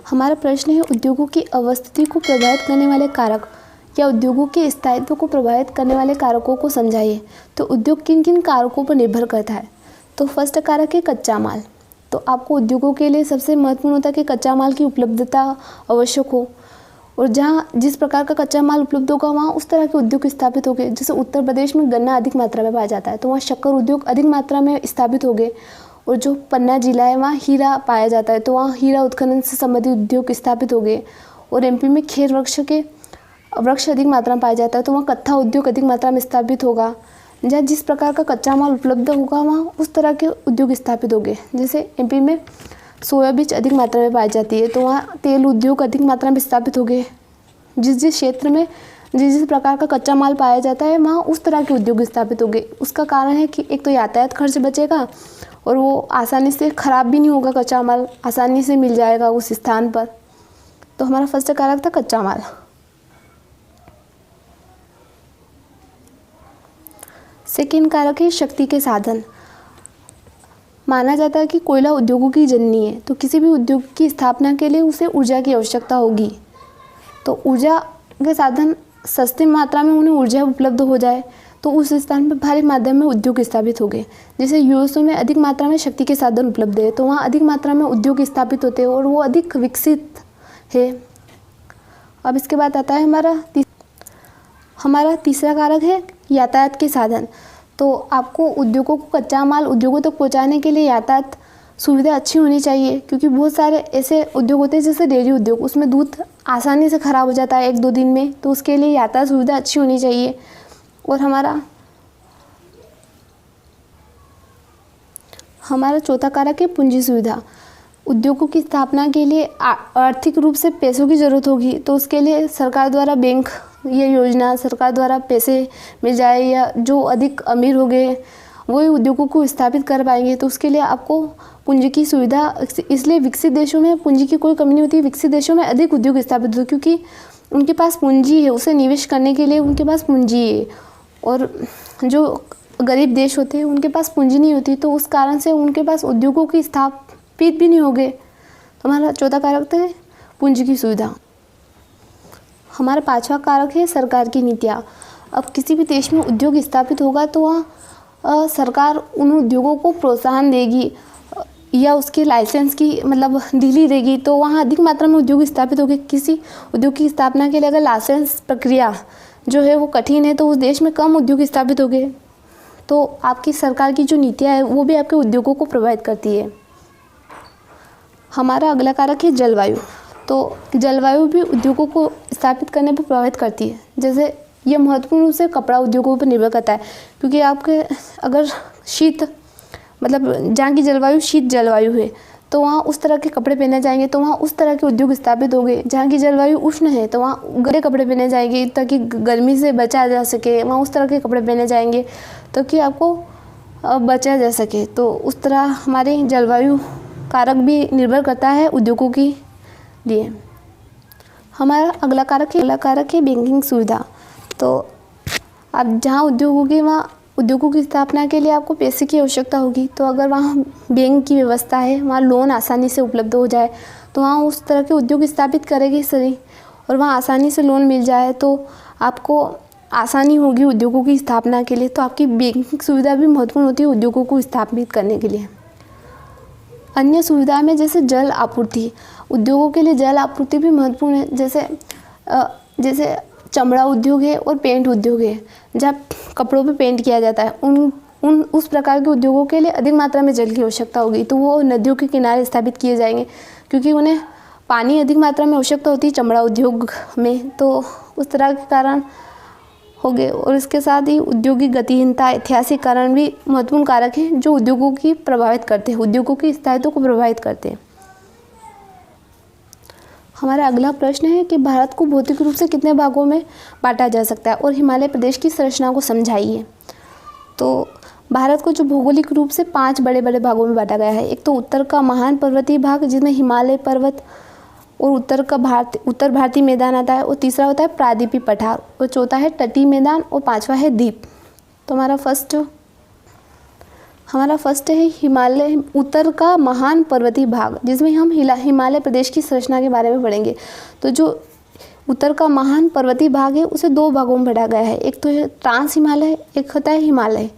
हमारा प्रश्न है, उद्योगों की अवस्थिति को प्रभावित करने वाले कारक या उद्योगों के स्थायित्व को प्रभावित करने वाले कारकों को समझाइए। तो उद्योग किन किन कारकों पर निर्भर करता है? तो फर्स्ट कारक है कच्चा माल। तो आपको उद्योगों के लिए सबसे महत्वपूर्ण होता है कि कच्चा माल की उपलब्धता आवश्यक हो, और जहाँ जिस प्रकार का कच्चा माल उपलब्ध होगा वहाँ उस तरह के उद्योग स्थापित हो गए। जैसे उत्तर प्रदेश में गन्ना अधिक मात्रा में पाया जाता है तो वहाँ शक्कर उद्योग अधिक मात्रा में स्थापित हो गए, और जो पन्ना जिला है वहाँ हीरा पाया जाता है तो वहाँ हीरा उत्खनन से संबंधित उद्योग स्थापित हो गए। और एमपी में खेर वृक्ष अधिक मात्रा में पाया जाता है तो वहाँ कत्था उद्योग अधिक मात्रा में स्थापित होगा। जहाँ जिस प्रकार का कच्चा माल उपलब्ध होगा वहाँ उस तरह के उद्योग स्थापित हो गए। जैसे एमपी में सोया बीज अधिक मात्रा में पाई जाती है तो वहाँ तेल उद्योग अधिक मात्रा में स्थापित हो गए। जिस क्षेत्र में जिस प्रकार का कच्चा माल पाया जाता है वहाँ उस तरह के उद्योग स्थापित हो गए। उसका कारण है कि एक तो यातायात खर्च बचेगा और वो आसानी से ख़राब भी नहीं होगा, कच्चा माल आसानी से मिल जाएगा उस स्थान पर। तो हमारा फर्स्ट कारक था कच्चा माल। सेकेंड कारक है शक्ति के साधन। माना जाता है कि कोयला उद्योगों की जननी है तो किसी भी उद्योग की स्थापना के लिए उसे ऊर्जा की आवश्यकता होगी। तो ऊर्जा के साधन सस्ती मात्रा में उन्हें ऊर्जा उपलब्ध हो जाए तो उस स्थान पर भारी मात्रा में उद्योग स्थापित हो गए। जैसे यूएसए में अधिक मात्रा में शक्ति के साधन उपलब्ध है तो वहाँ अधिक मात्रा में उद्योग स्थापित होते हैं और वो अधिक विकसित है। अब इसके बाद आता है हमारा तीसरा कारक है यातायात के साधन। तो आपको उद्योगों को कच्चा माल उद्योगों तक पहुँचाने के लिए यातायात सुविधा अच्छी होनी चाहिए, क्योंकि बहुत सारे ऐसे उद्योग होते हैं जैसे डेयरी उद्योग, उसमें दूध आसानी से ख़राब हो जाता है 1-2 दिन में, तो उसके लिए यातायात सुविधा अच्छी होनी चाहिए। और हमारा चौथा कारक है पूंजी सुविधा। उद्योगों की स्थापना के लिए आर्थिक रूप से पैसों की ज़रूरत होगी तो उसके लिए सरकार द्वारा बैंक या योजना सरकार द्वारा पैसे मिल जाए, या जो अधिक अमीर हो गए वही उद्योगों को स्थापित कर पाएंगे। तो उसके लिए आपको पूंजी की सुविधा, इसलिए विकसित देशों में पूंजी की कोई कमी नहीं होती। विकसित देशों में अधिक उद्योग स्थापित होते क्योंकि उनके पास पूंजी है, उसे निवेश करने के लिए उनके पास पूंजी है। और जो गरीब देश होते हैं उनके पास पूंजी नहीं होती तो उस कारण से उनके पास उद्योगों की स्थापित भी नहीं हो गए। तो हमारा चौथा कारक है पूंजी की सुविधा। हमारा पांचवा कारक है सरकार की नीतियाँ। अब किसी भी देश में उद्योग स्थापित होगा तो वहाँ सरकार उन उद्योगों को प्रोत्साहन देगी या उसके लाइसेंस की ढीली देगी तो वहाँ अधिक मात्रा में उद्योग स्थापित होंगे। किसी उद्योग की स्थापना के लिए अगर लाइसेंस प्रक्रिया जो है वो कठिन है तो उस देश में कम उद्योग स्थापित होंगे। तो आपकी सरकार की जो नीतियाँ है वो भी आपके उद्योगों को प्रभावित करती है। हमारा अगला कारक है जलवायु। तो जलवायु भी उद्योगों को स्थापित करने पर प्रभावित करती है। जैसे ये महत्वपूर्ण रूप से कपड़ा उद्योगों पर निर्भर करता है, क्योंकि आपके अगर जहाँ की जलवायु शीत जलवायु है तो वहाँ उस तरह के कपड़े पहने जाएंगे तो वहाँ उस तरह के उद्योग स्थापित होंगे। जहाँ की जलवायु उष्ण है तो वहाँ गरे कपड़े पहने जाएंगे ताकि गर्मी से बचा जा सके, वहाँ उस तरह के कपड़े पहने जाएंगे ताकि आपको बचा जा सके। तो उस तरह हमारे जलवायु कारक भी निर्भर करता है उद्योगों के लिए। हमारा अगला कारक है बैंकिंग सुविधा। तो अब जहाँ उद्योग होंगे वहाँ उद्योगों की स्थापना के लिए आपको पैसे की आवश्यकता होगी। तो अगर वहाँ बैंक की व्यवस्था है, वहाँ लोन आसानी से उपलब्ध हो जाए तो वहाँ उस तरह के उद्योग स्थापित करेंगे सही, और वहाँ आसानी से लोन मिल जाए तो आपको आसानी होगी उद्योगों की स्थापना के लिए। तो आपकी बैंकिंग सुविधा भी महत्वपूर्ण होती है उद्योगों को स्थापित करने के लिए। अन्य सुविधा में जैसे जल आपूर्ति, उद्योगों के लिए जल आपूर्ति भी महत्वपूर्ण है। जैसे चमड़ा उद्योग है और पेंट उद्योग है, जहाँ कपड़ों पे पेंट किया जाता है, उस प्रकार के उद्योगों के लिए अधिक मात्रा में जल की आवश्यकता होगी तो वो नदियों के किनारे स्थापित किए जाएंगे, क्योंकि उन्हें पानी अधिक मात्रा में आवश्यकता होती है चमड़ा उद्योग में। तो उस तरह के कारण हो गए। और इसके साथ ही औद्योगिक गतिहीनता, ऐतिहासिक कारण भी महत्वपूर्ण कारक हैं जो उद्योगों की प्रभावित करते हैं, उद्योगों की स्थायित्व को प्रभावित करते हैं। हमारा अगला प्रश्न है कि भारत को भौतिक रूप से कितने भागों में बांटा जा सकता है और हिमालय प्रदेश की संरचना को समझाइए। तो भारत को जो भौगोलिक रूप से 5 बड़े बड़े भागों में बांटा गया है। एक तो उत्तर का महान पर्वतीय भाग जिसमें हिमालय पर्वत और उत्तर भारतीय मैदान आता है, और तीसरा होता है प्रायद्वीपीय पठार, और चौथा है तटीय मैदान, और पांचवा है द्वीप। तो हमारा फर्स्ट है हिमालय उत्तर का महान पर्वतीय भाग, जिसमें हम हिमालय प्रदेश की संरचना के बारे में पढ़ेंगे। तो जो उत्तर का महान पर्वतीय भाग है उसे दो भागों में बांटा गया है, एक तो है ट्रांस हिमालय, एक होता है हिमालय।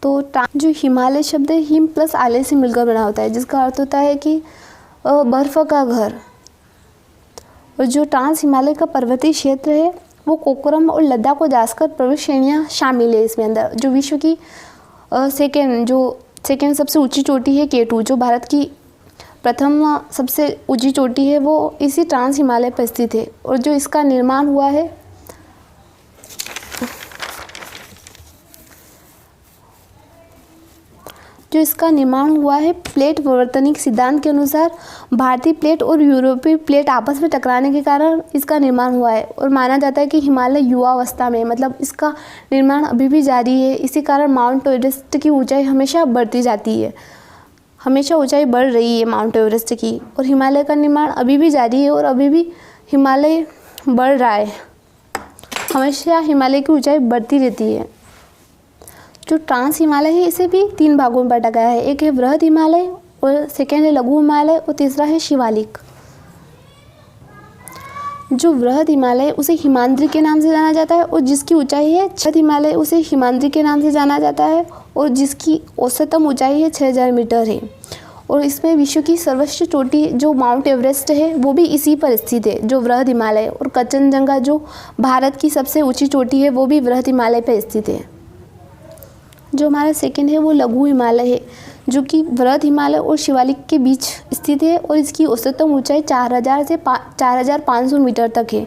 तो जो हिमालय शब्द है हिम प्लस आलय से मिलकर बना होता है, जिसका अर्थ होता है कि बर्फ़ का घर। और जो ट्रांस हिमालय का पर्वतीय क्षेत्र है वो कोकरम और लद्दाख को जाकर प्रवेश श्रेणियाँ शामिल है इसमें अंदर। जो विश्व की सेकेंड सबसे ऊंची चोटी है K2, जो भारत की प्रथम सबसे ऊंची चोटी है वो इसी ट्रांस हिमालय पर स्थित है। और जो इसका निर्माण हुआ है प्लेट विवर्तनिक सिद्धांत के अनुसार भारतीय प्लेट और यूरोपीय प्लेट आपस में टकराने के कारण इसका निर्माण हुआ है। और माना जाता है कि हिमालय युवावस्था में, मतलब इसका निर्माण अभी भी जारी है। इसी कारण माउंट एवरेस्ट की ऊंचाई हमेशा बढ़ती जाती है, हमेशा ऊंचाई बढ़ रही है माउंट एवरेस्ट की। और हिमालय का निर्माण अभी भी जारी है और अभी भी हिमालय बढ़ रहा है, हमेशा हिमालय की ऊंचाई बढ़ती रहती है। जो ट्रांस हिमालय है इसे भी 3 भागों में बांटा गया है, एक है वृहद हिमालय, और सेकेंड है लघु हिमालय, और तीसरा है शिवालिक। जो वृहद हिमालय उसे हिमाद्री के नाम से जाना जाता है और जिसकी ऊंचाई है हिमालय उसे हिमाद्री के नाम से जाना जाता है और जिसकी औसतम ऊंचाई है 6000 मीटर है। और इसमें विश्व की सर्वोच्च चोटी जो माउंट एवरेस्ट है वो भी इसी पर स्थित है, जो वृहद हिमालय। और कंचनजंगा जो भारत की सबसे ऊंची चोटी है वो भी वृहद हिमालय पर स्थित है। जो हमारा सेकंड है वो लघु हिमालय है, जो कि वृहद हिमालय और शिवालिक के बीच स्थित है और इसकी औसतन ऊंचाई 4000 से 4500 मीटर तक है।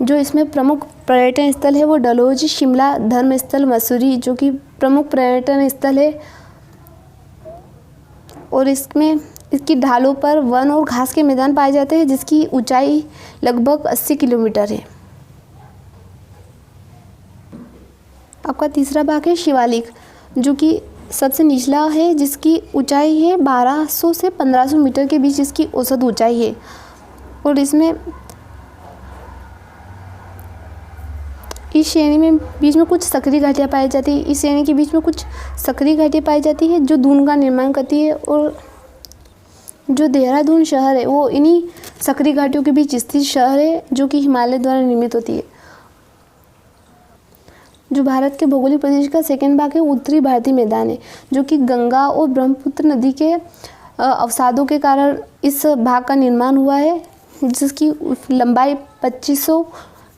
जो इसमें प्रमुख पर्यटन स्थल है वो डलहौजी, शिमला, धर्मस्थल, मसूरी जो कि प्रमुख पर्यटन स्थल है। और इसमें इसकी ढालों पर वन और घास के मैदान पाए जाते हैं, जिसकी ऊंचाई लगभग 80 किलोमीटर है। आपका तीसरा भाग है शिवालिक, जो कि सबसे निचला है, जिसकी ऊंचाई है 1200 से 1500 मीटर के बीच इसकी औसत ऊंचाई है। और इसमें इस श्रेणी में बीच में कुछ सक्रिय घाटियाँ पाई जाती है, इस श्रेणी के बीच में कुछ सक्रिय घाटियाँ पाई जाती है जो दून का निर्माण करती है। और जो देहरादून शहर है वो इन्हीं सक्रिय घाटियों के बीच स्थित शहर है, जो कि हिमालय द्वारा निर्मित होती है। जो भारत के भौगोलिक प्रदेश का सेकंड भाग है उत्तरी भारतीय मैदान है, जो कि गंगा और ब्रह्मपुत्र नदी के अवसादों के कारण इस भाग का निर्माण हुआ है, जिसकी लंबाई 2500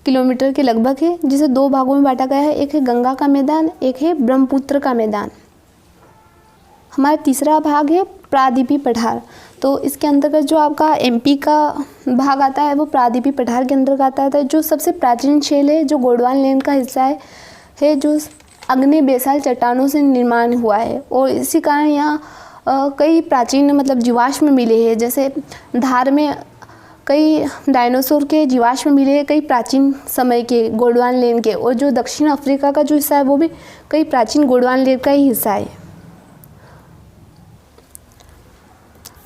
किलोमीटर के लगभग है, जिसे 2 भागों में बांटा गया है, एक है गंगा का मैदान, एक है ब्रह्मपुत्र का मैदान। हमारा तीसरा भाग है प्रायद्वीपीय पठार। तो इसके अंतर्गत जो आपका MP का भाग आता है वो प्रायद्वीपीय पठार के अंतर्गत आता है। जो सबसे प्राचीन शैल है जो गोंडवाना लैंड का हिस्सा है जो आग्नेय बेसाल चट्टानों से निर्माण हुआ है। और इसी कारण यहाँ कई प्राचीन मतलब जीवाश्म मिले हैं, जैसे धार में कई डायनासोर के जीवाश्म मिले हैं, कई प्राचीन समय के गोंडवाना लैंड के। और जो दक्षिण अफ्रीका का जो हिस्सा है वो भी कई प्राचीन गोंडवाना लैंड का ही हिस्सा है,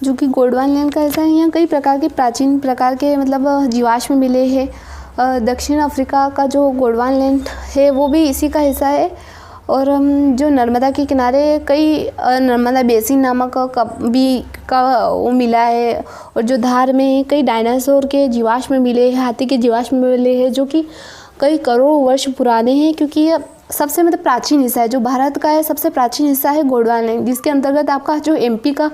जो कि गोंडवाना लैंड का हिस्सा है। यहाँ कई प्रकार के प्राचीन प्रकार के मतलब जीवाश्म मिले हैं। दक्षिण अफ्रीका का जो गोंडवाना लैंड है वो भी इसी का हिस्सा है। और जो नर्मदा के किनारे कई नर्मदा बेसिन नामक का वो मिला है। और जो धार में कई डायनासोर के जीवाश्म मिले हैं, हाथी के जीवाश्म मिले हैं, जो कि कई करोड़ वर्ष पुराने हैं, क्योंकि ये सबसे मतलब प्राचीन हिस्सा है। जो भारत का है सबसे प्राचीन हिस्सा है गोंडवाना लैंड, जिसके अंतर्गत आपका जो MP का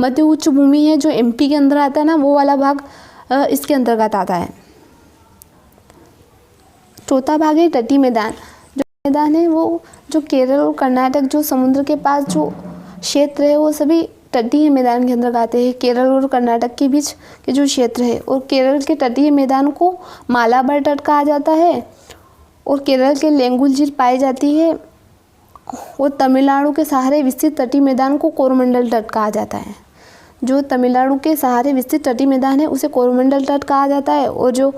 मध्य उच्च भूमि है जो MP के अंदर आता है ना, वो वाला भाग इसके अंतर्गत आता है। चौथा भाग है तटीय मैदान। जो मैदान है वो जो केरल और कर्नाटक जो समुद्र के पास जो क्षेत्र है वो सभी तटीय मैदान के अंदर आते हैं। केरल और कर्नाटक के बीच के जो क्षेत्र है, और केरल के तटीय मैदान को मालाबार तट कहा जाता है। और केरल के लेंगुल झील पाई जाती है। और तमिलनाडु के सहारे विस्तृत तटीय मैदान को कोरोमंडल तट कहा जाता है। जो तमिलनाडु के सहारे विस्तृत तटीय मैदान है उसे कोरोमंडल तट कहा जाता है। और जो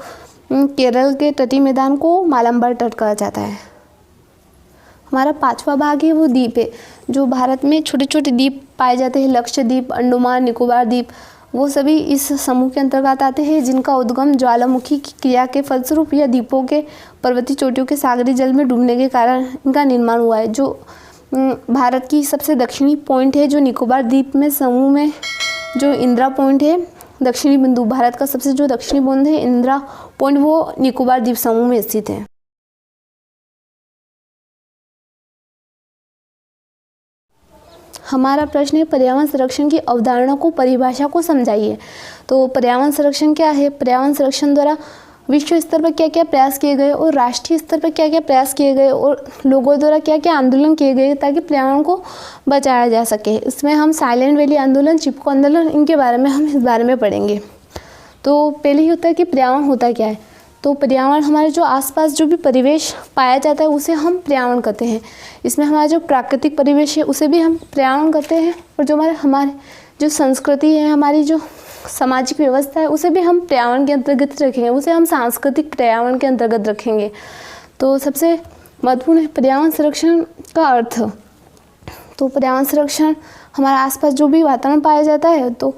केरल के तटीय मैदान को मालाबार तट कहा जाता है। हमारा पांचवा भाग है वो द्वीप है। जो भारत में छोटे छोटे द्वीप पाए जाते हैं, लक्षद्वीप, अंडमान निकोबार द्वीप, वो सभी इस समूह के अंतर्गत आते हैं, जिनका उद्गम ज्वालामुखी की क्रिया के फलस्वरूप या द्वीपों के पर्वतीय चोटियों के सागरी जल में डूबने के कारण इनका निर्माण हुआ है। जो भारत की सबसे दक्षिणी पॉइंट है जो निकोबार द्वीप में समूह में जो इंदिरा पॉइंट है, दक्षिणी बिंदु भारत का सबसे जो दक्षिणी पॉइंट है इंदिरा पॉइंट, वो निकोबार द्वीप समूह में स्थित है। हमारा प्रश्न है पर्यावरण संरक्षण की अवधारणा को, परिभाषा को समझाइए। तो पर्यावरण संरक्षण क्या है? पर्यावरण संरक्षण द्वारा विश्व स्तर पर क्या क्या प्रयास किए गए और राष्ट्रीय स्तर पर क्या क्या प्रयास किए गए और लोगों द्वारा क्या क्या आंदोलन किए गए ताकि पर्यावरण को बचाया जा सके। इसमें हम साइलेंट वैली आंदोलन, चिपको आंदोलन, इनके बारे में हम इस बारे में पढ़ेंगे। तो पहले ही होता है कि पर्यावरण होता क्या है। तो पर्यावरण हमारे जो आसपास जो भी परिवेश पाया जाता है उसे हम पर्यावरण कहते हैं। इसमें हमारा जो प्राकृतिक परिवेश है उसे भी हम पर्यावरण कहते हैं, और जो हमारे जो संस्कृति है, हमारी जो सामाजिक व्यवस्था है, उसे भी हम पर्यावरण के अंतर्गत रखेंगे, उसे हम सांस्कृतिक पर्यावरण के अंतर्गत रखेंगे। तो सबसे महत्वपूर्ण है पर्यावरण संरक्षण का अर्थ। तो पर्यावरण संरक्षण हमारे आसपास जो भी वातावरण पाया जाता है तो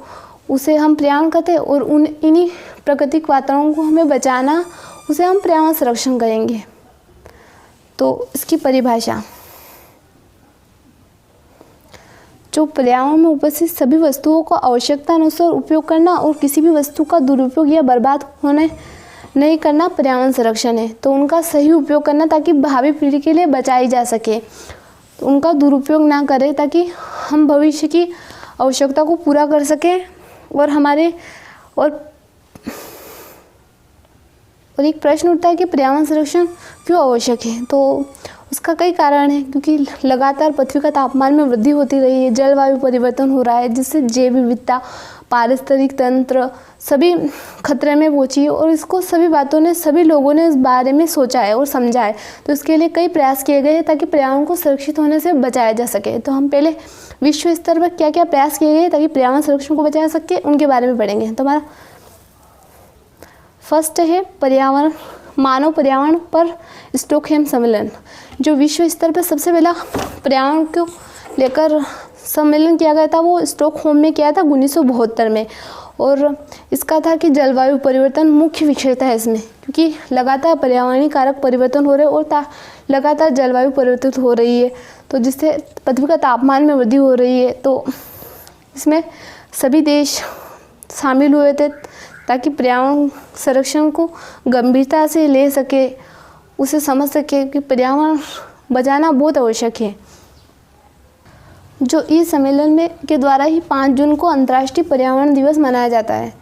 उसे हम पर्यावरण कहते हैं, और इन्हीं प्राकृतिक वातावरण को हमें बचाना, उसे हम पर्यावरण संरक्षण करेंगे। तो इसकी परिभाषा, जो पर्यावरण में उपस्थित सभी वस्तुओं का आवश्यकता अनुसार उपयोग करना और किसी भी वस्तु का दुरुपयोग या बर्बाद होने नहीं करना पर्यावरण संरक्षण है। तो उनका सही उपयोग करना ताकि भावी पीढ़ी के लिए बचाई जा सके, तो उनका दुरुपयोग ना करें ताकि हम भविष्य की आवश्यकता को पूरा कर सकें। और एक प्रश्न उठता है कि पर्यावरण संरक्षण क्यों आवश्यक है। तो उसका कई कारण है, क्योंकि लगातार पृथ्वी का तापमान में वृद्धि होती रही है, जलवायु परिवर्तन हो रहा है, जिससे जैव विविधता, पारिस्थितिक तंत्र सभी खतरे में पहुंची है, और इसको सभी लोगों ने इस बारे में सोचा है और समझा है। तो इसके लिए कई प्रयास किए गए हैं ताकि पर्यावरण को सुरक्षित होने से बचाया जा सके। तो हम पहले विश्व स्तर पर क्या क्या प्रयास किए गए ताकि पर्यावरण संरक्षण को बचाया सके, उनके बारे में पढ़ेंगे। तो हमारा फर्स्ट है मानव पर्यावरण पर स्टॉकहोम सम्मेलन, जो विश्व स्तर पर सबसे पहला पर्यावरण को लेकर सम्मेलन किया गया था, वो स्टॉकहोम में किया था 1972 में। और इसका था कि जलवायु परिवर्तन मुख्य विषय था इसमें, क्योंकि लगातार पर्यावरणीय कारक परिवर्तन हो रहे और लगातार जलवायु परिवर्तित हो रही है, तो जिससे पृथ्वी का तापमान में वृद्धि हो रही है। तो इसमें सभी देश शामिल हुए थे ताकि पर्यावरण संरक्षण को गंभीरता से ले सके, उसे समझ सके कि पर्यावरण बचाना बहुत आवश्यक है। जो इस सम्मेलन में के द्वारा ही 5 जून को अंतर्राष्ट्रीय पर्यावरण दिवस मनाया जाता है।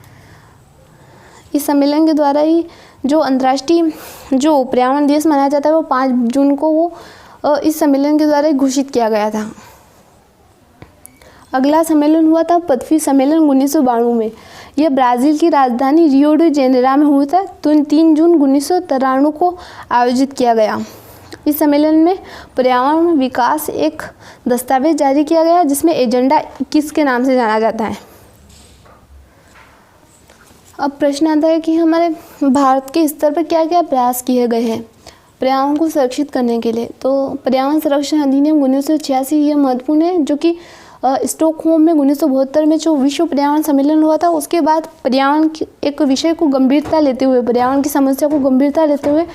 इस सम्मेलन के द्वारा ही जो अंतर्राष्ट्रीय जो पर्यावरण दिवस मनाया जाता है वो 5 जून को वो इस सम्मेलन के द्वारा ही घोषित किया गया था। अगला सम्मेलन हुआ था पृथ्वी सम्मेलन 1992 में। यह ब्राज़ील की राजधानी रियो डी जेनेरो में हुआ था। तो 3 जून 1993 को आयोजित किया गया। इस सम्मेलन में पर्यावरण विकास एक दस्तावेज जारी किया गया जिसमें एजेंडा 21 के नाम से जाना जाता है। अब प्रश्न आता है कि हमारे भारत के स्तर पर क्या क्या प्रयास किए गए हैं पर्यावरण को सुरक्षित करने के लिए। तो पर्यावरण संरक्षण अधिनियम 1986 ये महत्वपूर्ण है, जो कि स्टॉकहोम में 1972 में जो विश्व पर्यावरण सम्मेलन हुआ था, उसके बाद पर्यावरण की एक विषय को गंभीरता लेते हुए, पर्यावरण की समस्या को गंभीरता लेते हुए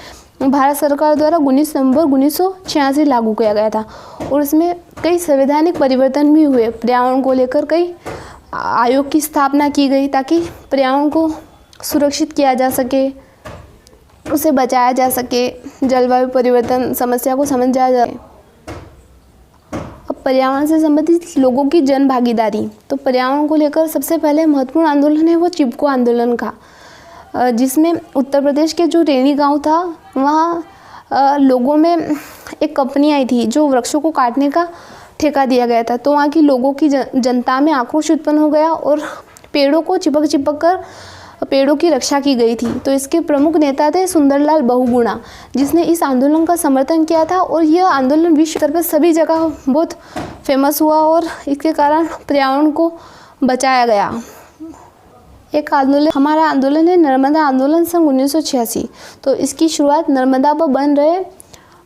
भारत सरकार द्वारा 19 नवंबर 1986 लागू किया गया था। और इसमें कई संवैधानिक परिवर्तन भी हुए। पर्यावरण को लेकर कई आयोग की स्थापना की गई ताकि पर्यावरण को सुरक्षित किया जा सके, उसे बचाया जा सके, जलवायु परिवर्तन समस्या को समझा जाए। अब पर्यावरण से संबंधित लोगों की जन भागीदारी। तो पर्यावरण को लेकर सबसे पहले महत्वपूर्ण आंदोलन है वो चिपको आंदोलन का, जिसमें उत्तर प्रदेश के जो रेनी गांव था वहाँ लोगों में एक कंपनी आई थी जो वृक्षों को काटने का ठेका दिया गया था। तो वहाँ की लोगों की जनता में आक्रोश उत्पन्न हो गया और पेड़ों को चिपक कर पेड़ों की रक्षा की गई थी। तो इसके प्रमुख नेता थे सुंदरलाल बहुगुणा, जिसने इस आंदोलन का समर्थन किया था। और यह आंदोलन विश्व स्तर पर सभी जगह बहुत फेमस हुआ और इसके कारण पर्यावरण को बचाया गया। एक आंदोलन, हमारा आंदोलन है नर्मदा आंदोलन सन 1986। तो इसकी शुरुआत नर्मदा पर बन रहे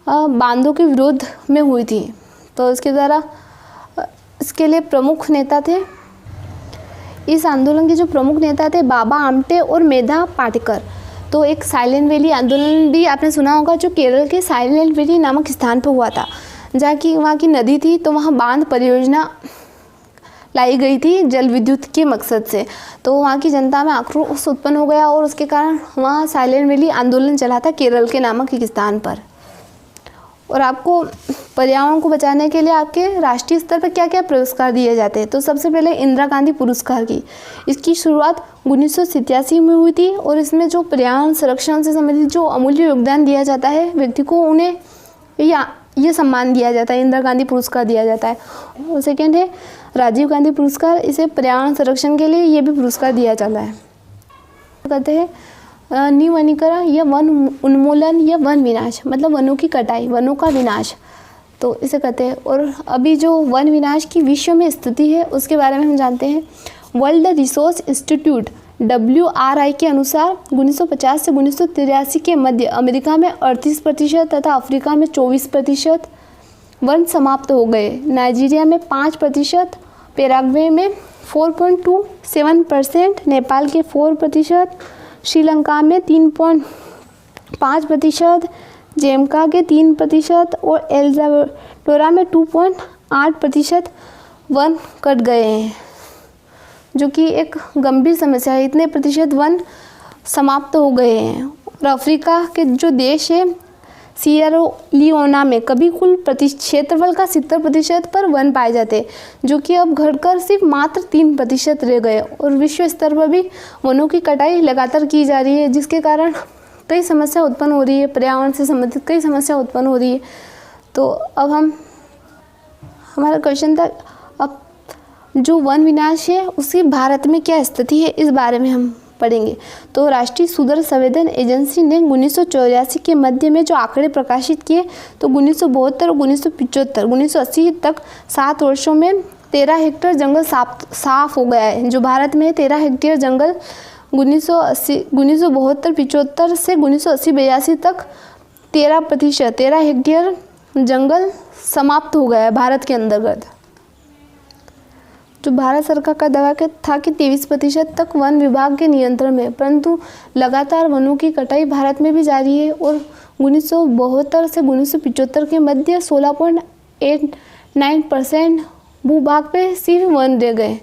बांधों के विरोध में हुई थी। तो इसके द्वारा इसके लिए प्रमुख नेता थे, इस आंदोलन के जो प्रमुख नेता थे बाबा आमटे और मेधा पाटेकर। तो एक साइलेंट वैली आंदोलन भी आपने सुना होगा, जो केरल के साइलेंट वैली नामक स्थान पर हुआ था, वहाँ की नदी थी तो वहाँ बांध परियोजना लाई गई थी जल विद्युत के मकसद से। तो वहाँ की जनता में आक्रोश उत्पन्न हो गया और उसके कारण वहाँ साइलेंट वैली आंदोलन चला था केरल के नामक एक स्थान पर। और आपको पर्यावरण को बचाने के लिए आपके राष्ट्रीय स्तर पर क्या क्या पुरस्कार दिए जाते हैं, तो सबसे पहले इंदिरा गांधी पुरस्कार की इसकी शुरुआत 1987 में हुई थी और इसमें जो पर्यावरण संरक्षण से संबंधित जो अमूल्य योगदान दिया जाता है व्यक्ति को, उन्हें ये सम्मान दिया जाता है, इंदिरा गांधी पुरस्कार दिया जाता है। और सेकेंड है राजीव गांधी पुरस्कार, इसे पर्यावरण संरक्षण के लिए ये भी पुरस्कार दिया जाता है। कहते हैं निवनीकरण या वन उन्मूलन या वन विनाश, मतलब वनों की कटाई, वनों का विनाश, तो इसे कहते हैं। और अभी जो वन विनाश की विश्व में स्थिति है उसके बारे में हम जानते हैं। वर्ल्ड रिसोर्स इंस्टीट्यूट WRI के अनुसार 1950 से 1983 के मध्य अमेरिका में 38% तथा अफ्रीका में 24% वन समाप्त हो गए। नाइजीरिया में 5%, पैराग्वे में 4.27%, नेपाल के 4%, श्रीलंका में 3.5%, जैमका के 3% और एल साल्वाडोर में 2.8% वन कट गए हैं, जो कि एक गंभीर समस्या है। इतने प्रतिशत वन समाप्त हो गए हैं। और अफ्रीका के जो देश है सिएरा लियोना में कभी कुल क्षेत्रफल का 70% पर वन पाए जाते, जो कि अब घटकर सिर्फ मात्र 3% रह गए। और विश्व स्तर पर भी वनों की कटाई लगातार की जा रही है, जिसके कारण कई समस्या उत्पन्न हो रही है, पर्यावरण से संबंधित कई समस्या उत्पन्न हो रही है। तो अब हमारा क्वेश्चन था, अब जो वन विनाश है उसकी भारत में क्या स्थिति है, इस बारे में हम पढ़ेंगे। तो राष्ट्रीय सुदूर संवेदन एजेंसी ने 1984 के मध्य में जो आंकड़े प्रकाशित किए, तो 1972 और 1975 1980 तक 7 वर्षों में 13 हेक्टेयर जंगल साफ हो गया है। जो भारत में 13 हेक्टेयर जंगल 1972-75 से 1980-82 तक 13 हेक्टेयर जंगल समाप्त हो गया है भारत के अंतर्गत। जो भारत सरकार का दावा था कि 23% तक वन विभाग के नियंत्रण में, परंतु लगातार वनों की कटाई भारत में भी जारी है। और 1972 से 1975 के मध्य 16.89% भूभाग पे सिर्फ वन रह गए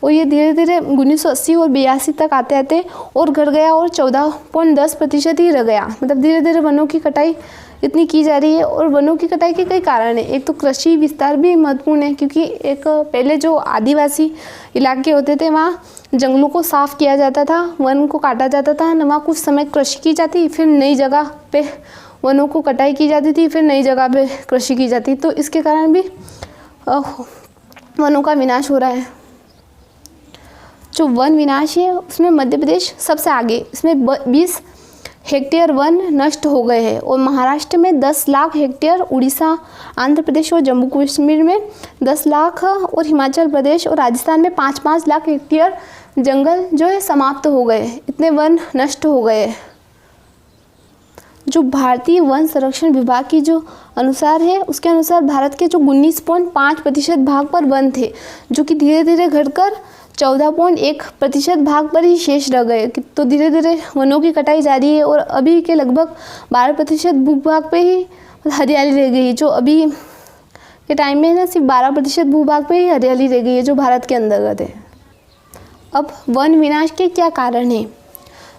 और ये धीरे धीरे 1980 और 82 तक आते आते और घट गया और 14.10% ही रह गया। मतलब धीरे धीरे वनों की कटाई इतनी की जा रही है। और वनों की कटाई के कई कारण हैं। एक तो कृषि विस्तार भी महत्वपूर्ण है, क्योंकि एक पहले जो आदिवासी इलाके होते थे वहाँ जंगलों को साफ किया जाता था, वन को काटा जाता था, वहाँ कुछ समय कृषि की जाती, फिर नई जगह पे वनों को कटाई की जाती थी, फिर नई जगह पे कृषि की जाती। तो इसके कारण भी वनों का विनाश हो रहा है। जो वन विनाश है उसमें मध्य प्रदेश सबसे आगे, इसमें 20 हेक्टेयर वन नष्ट हो गए हैं। और महाराष्ट्र में 10 लाख हेक्टेयर, उड़ीसा, आंध्र प्रदेश और जम्मू कश्मीर में 10 लाख और हिमाचल प्रदेश और राजस्थान में 5-5 लाख हेक्टेयर जंगल जो है समाप्त हो गए। इतने वन नष्ट हो गए। जो भारतीय वन संरक्षण विभाग की जो अनुसार है, उसके अनुसार भारत के जो 19.5% भाग पर वन थे, जो कि धीरे धीरे घटकर 14.1% भाग पर ही शेष रह गए। तो धीरे धीरे वनों की कटाई जारी है और अभी के लगभग 12% भूभाग पे ही हरियाली रह गई है। जो अभी के टाइम में ना सिर्फ 12% भूभाग पे ही हरियाली रह गई है, जो भारत के अंतर्गत है। अब वन विनाश के क्या कारण हैं?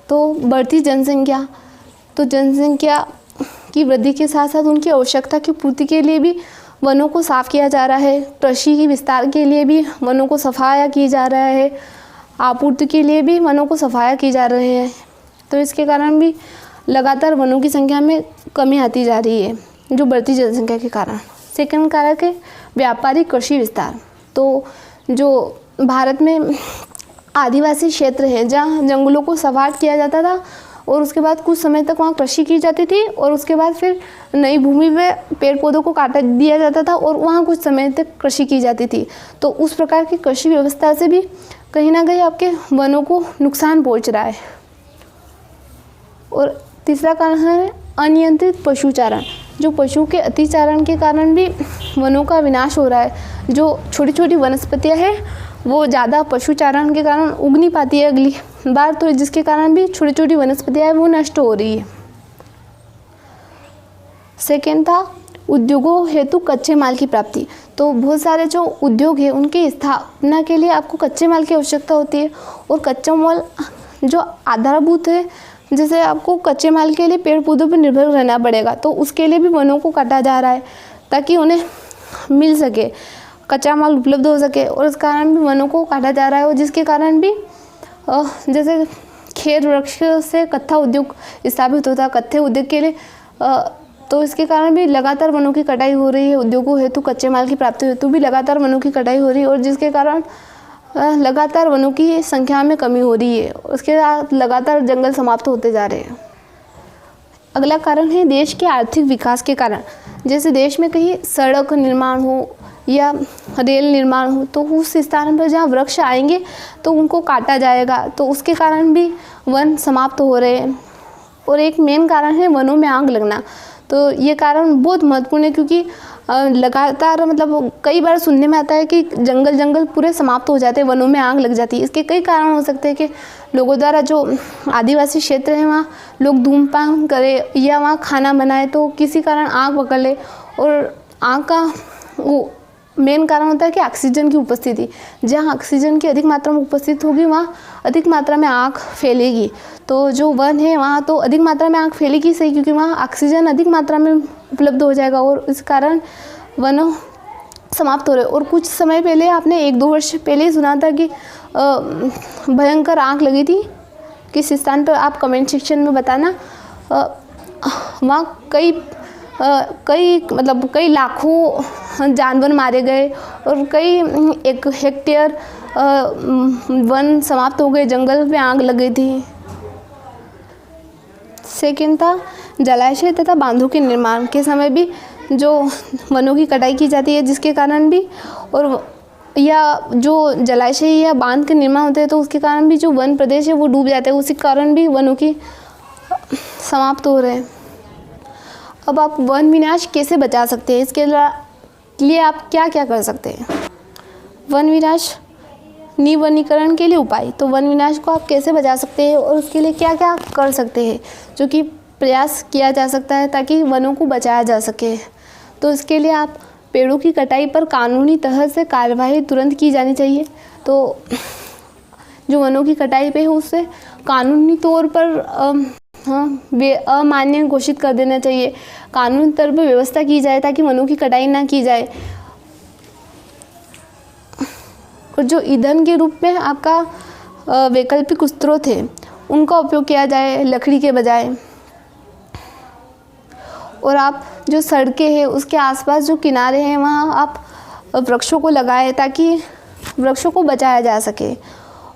तो बढ़ती जनसंख्या, तो जनसंख्या की वृद्धि के साथ साथ उनकी आवश्यकता की पूर्ति के लिए भी वनों को साफ किया जा रहा है। कृषि की विस्तार के लिए भी वनों को सफाया किया जा रहा है। आपूर्ति के लिए भी वनों को सफाया की जा रहे हैं। तो इसके कारण भी लगातार वनों की संख्या में कमी आती जा रही है, जो बढ़ती जनसंख्या के कारण। सेकंड कारक है व्यापारिक कृषि विस्तार। तो जो भारत में आदिवासी क्षेत्र है जहाँ जंगलों को सवाट किया जाता था और उसके बाद कुछ समय तक वहाँ कृषि की जाती थी और उसके बाद फिर नई भूमि में पेड़ पौधों को काट दिया जाता था और वहाँ कुछ समय तक कृषि की जाती थी। तो उस प्रकार की कृषि व्यवस्था से भी कहीं ना कहीं आपके वनों को नुकसान पहुँच रहा है। और तीसरा कारण है अनियंत्रित पशुचारण। जो पशु के अतिचारण के कारण भी वनों का विनाश हो रहा है। जो छोटी छोटी वनस्पतियाँ हैं वो ज़्यादा पशुचारण के कारण उग नहीं पाती है अगली बार, तो जिसके कारण भी छोटी छोटी वनस्पतियाँ हैं वो नष्ट हो रही है। सेकेंड था उद्योगों हेतु कच्चे माल की प्राप्ति। तो बहुत सारे जो उद्योग है उनकी स्थापना के लिए आपको कच्चे माल की आवश्यकता होती है, और कच्चा माल जो आधारभूत है, जैसे आपको कच्चे माल के लिए पेड़ पौधों पर निर्भर रहना पड़ेगा, तो उसके लिए भी वनों को काटा जा रहा है ताकि उन्हें मिल सके, कच्चा माल उपलब्ध हो सके, और इस कारण भी वनों को काटा जा रहा है। और जिसके कारण भी जैसे खेर वृक्ष से कत्था उद्योग स्थापित होता है, कत्थे उद्योग के लिए, तो इसके कारण भी लगातार वनों की कटाई हो रही है। उद्योगों हेतु कच्चे माल की प्राप्ति हेतु भी लगातार वनों की कटाई हो रही है, और जिसके कारण लगातार वनों की संख्या में कमी हो रही है। उसके साथ लगातार जंगल समाप्त होते जा रहे हैं। अगला कारण है देश के आर्थिक विकास के कारण। जैसे देश में कहीं सड़क निर्माण हो या रेल निर्माण हो, तो उस स्थान पर जहाँ वृक्ष आएंगे तो उनको काटा जाएगा, तो उसके कारण भी वन समाप्त हो रहे हैं। और एक मेन कारण है वनों में आग लगना। तो ये कारण बहुत महत्वपूर्ण है, क्योंकि लगातार मतलब कई बार सुनने में आता है कि जंगल पूरे समाप्त हो जाते हैं, वनों में आग लग जाती है। इसके कई कारण हो सकते हैं कि लोगों द्वारा, जो आदिवासी क्षेत्र है वहाँ लोग धूमपान करें या वहाँ खाना बनाए तो किसी कारण आग पकड़ ले, और आग का वो मेन कारण होता है कि ऑक्सीजन की उपस्थिति। जहाँ ऑक्सीजन की अधिक मात्रा में उपस्थित होगी वहाँ अधिक मात्रा में आग फैलेगी। तो जो वन है वहाँ तो अधिक मात्रा में आग फैलेगी सही, क्योंकि वहाँ ऑक्सीजन अधिक मात्रा में उपलब्ध हो जाएगा, और इस कारण वन समाप्त हो रहे। और कुछ समय पहले आपने 1-2 वर्ष पहले ही सुना था कि भयंकर आग लगी थी किस स्थान पर, आप कमेंट सेक्शन में बताना। वहाँ कई लाखों जानवर मारे गए, और कई 1 हेक्टेयर वन समाप्त हो गए, जंगल में आग लग गई थी। सेकेंड था जलाशय तथा बांधों के निर्माण के समय भी जो वनों की कटाई की जाती है, जिसके कारण भी, और या जो जलाशय या बांध के निर्माण होते हैं तो उसके कारण भी जो वन प्रदेश है वो डूब जाते हैं, उसी कारण भी वनों की समाप्त हो रहे हैं। अब आप वन विनाश कैसे बचा सकते हैं, इसके लिए आप क्या क्या कर सकते हैं? वन विनाश निवनीकरण के लिए उपाय। तो वन विनाश को आप कैसे बचा सकते हैं और उसके लिए क्या क्या कर सकते हैं, जो कि प्रयास किया जा सकता है ताकि वनों को बचाया जा सके। तो इसके लिए आप पेड़ों की कटाई पर कानूनी तरह से कार्यवाही तुरंत की जानी चाहिए। तो जो वनों की कटाई पे है उससे कानूनी तौर पर अमान्य घोषित कर देना चाहिए, कानूनी तौर पर व्यवस्था की जाए ताकि वनों की कटाई ना की जाए। और जो ईंधन के रूप में आपका वैकल्पिक स्रोत है उनका उपयोग किया जाए लकड़ी के बजाय। और आप जो सड़कें हैं उसके आसपास जो किनारे हैं वहाँ आप वृक्षों को लगाएं ताकि वृक्षों को बचाया जा सके।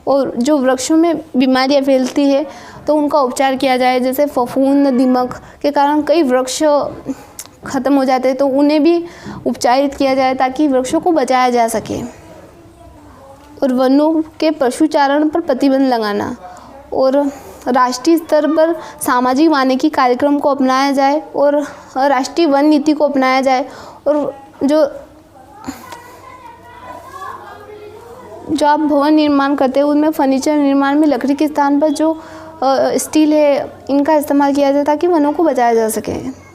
और जो वृक्षों में बीमारियाँ फैलती है तो उनका उपचार किया जाए, जैसे फफूंद दीमक के कारण कई वृक्ष ख़त्म हो जाते हैं तो उन्हें भी उपचारित किया जाए ताकि वृक्षों को बचाया जा सके। और वनों के पशुचारण पर प्रतिबंध लगाना और राष्ट्रीय स्तर पर सामाजिक वानिकी कार्यक्रम को अपनाया जाए और राष्ट्रीय वन नीति को अपनाया जाए। और जो आप भवन निर्माण करते हैं उनमें फर्नीचर निर्माण में लकड़ी के स्थान पर जो स्टील है इनका इस्तेमाल किया जाए ताकि वनों को बचाया जा सके।